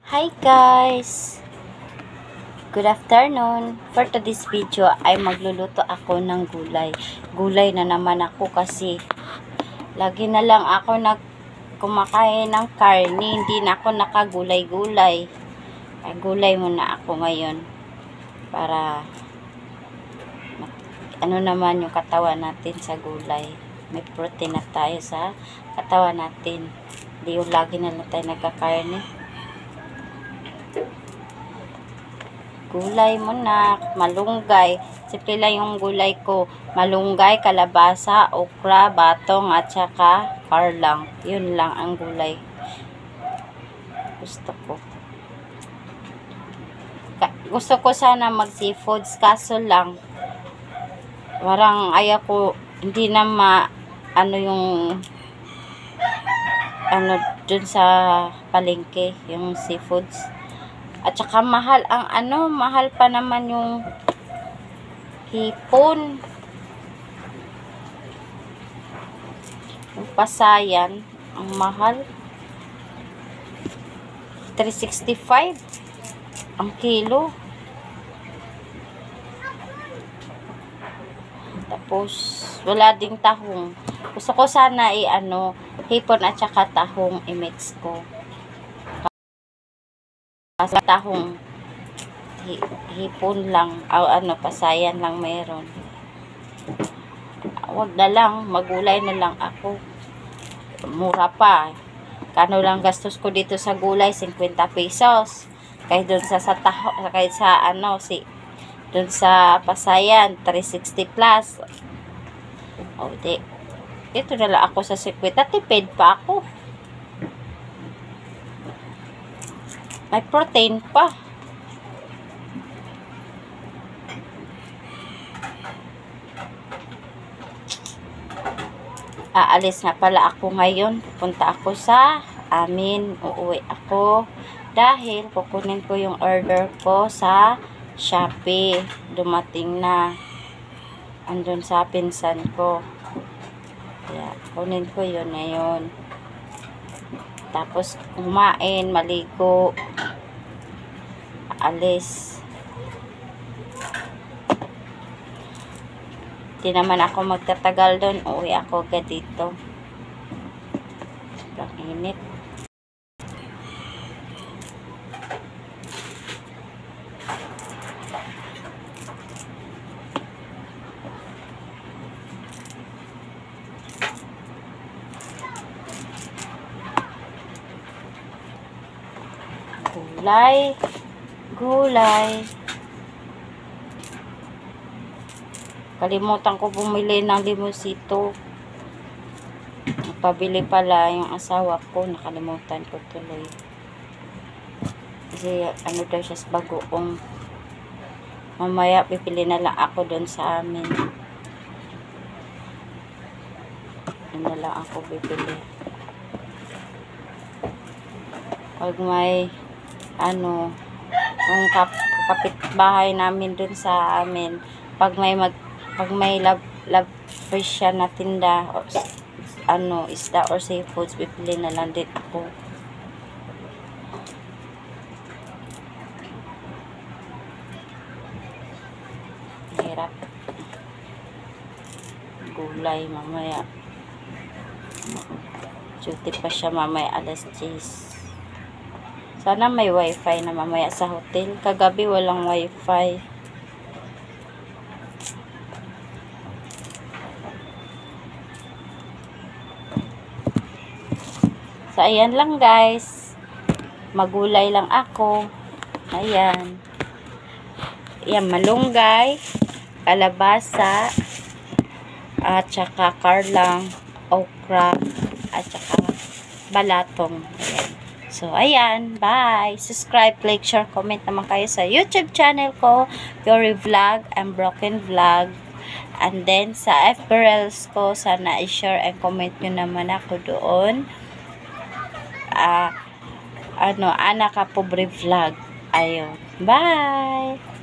Hi guys! Good afternoon! For today's video ay magluluto ako ng gulay. Gulay na naman ako kasi lagi na lang ako kumakain ng karne. Hindi na ako nakagulay-gulay. Ay gulay muna ako ngayon para ano naman yung katawan natin sa gulay. May protein na tayo sa katawan natin. Hindi yung lagi na lang tayo nagkakarne. Gulay muna, malunggay. Simple lang yung gulay ko. Malunggay, kalabasa, okra, batong, at saka karlang. Yun lang ang gulay. Gusto ko. Gusto ko sana mag seafoods, kaso lang parang ayaw ko, hindi na dun sa palengke, yung seafoods. At saka mahal ang mahal pa naman yung hipon. Yung pasayan, ang mahal. 365 ang kilo. Tapos wala ding tahong. Gusto ko sana hipon at saka tahong i-mix ko. Kasi tahong hipon lang pasayan lang meron. Wag na lang, magulay na lang ako. Mura pa. Kano lang gastos ko dito sa gulay? 50 pesos. Kahit doon sa doon sa pasayan 360 plus. O dito na lang ako sa 50. Tipid pa ako. May protein pa. Aalis nga pala ako ngayon. Pupunta ako sa amin. Uuwi ako. Dahil kukunin ko yung order ko sa Shopee. Dumating na. Andun sa pinsan ko. Kaya kunin ko yun ngayon. Tapos kumain, maligo, alis. Di naman ako magtatagal doon. Uwi ako agad dito. Sobrang init. Gulay. Kalimutan ko bumili ng limosito. Pabili pala yung asawa ko. Nakalimutan ko tuloy. Kasi daw siya sa bagoong. Mamaya pipili na lang ako doon sa amin. Na lang ako bibili. Pag may yung kapitbahay namin dun sa amin, pag may love fish siya na tinda, isda or seafoods, bibili na lang din ako. Hirap. Gulay mamaya. Duty pa siya mamaya alas 10. Sana may wifi na mamaya sa hotel. Kagabi walang wifi. So, ayan lang guys. Magulay lang ako. Ayan. Ayan, malunggay, kalabasa, at saka karlang, okra, at saka balatong. Ayan. So, ayan. Bye! Subscribe, like, share, comment naman kayo sa YouTube channel ko, Yuri Vlog and Broken Vlog. And then, sa FB Reels ko, sana i-share and comment nyo naman ako doon. Ana Ka Pobre Vlog. Ayun. Bye!